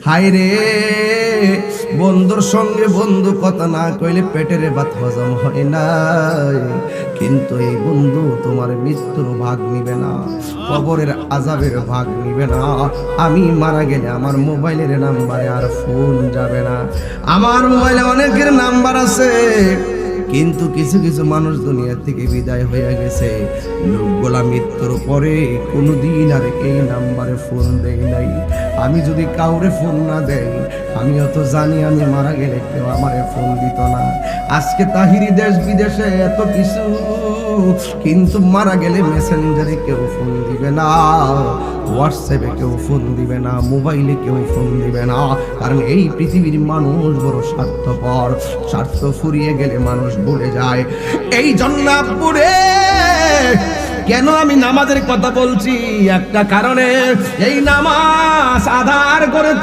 হায় রে, বন্ধুর সঙ্গে বন্ধু কথা না কইলে পেটের ভাত হজম হয় না, কিন্তু এই বন্ধু তোমার মৃত্যুর ভাগ নিবে না, কবরের আযাবের ভাগ নিবে না। আমি মারা গেলে আমার মোবাইলের নাম্বারে আর ফোন যাবে না। আমার মোবাইলে অনেকের নাম্বার আছে, কিন্তু কিছু কিছু মানুষ দুনিয়া থেকে বিদায় হয়ে গেছে। লোকগুলা মৃত্যুর পরে কোনোদিন আর এই নাম্বারে ফোন দেয় নাই। আমি যদি কাউরে ফোন না দেই, আমিও তো জানি আমি মারা গেলে কেউ আমারে ফোন দিত না। আজকে তাহিরি দেশ বিদেশে এত কিছু, কিন্তু মারা গেলে মেসেঞ্জারে কেউ ফোন দিবে না, হোয়াটসঅ্যাপে কেউ ফোন দিবে না, মোবাইলে কেউ ফোন দিবে না। কারণ এই পৃথিবীর মানুষ বড় স্বার্থপর। স্বার্থ ফুরিয়ে গেলে মানুষ ভুলে যায়। এই জন্য পুরে কেন আমি নামাজের কথা বলছি? একটা কারণে, এই নামাজ আধার করে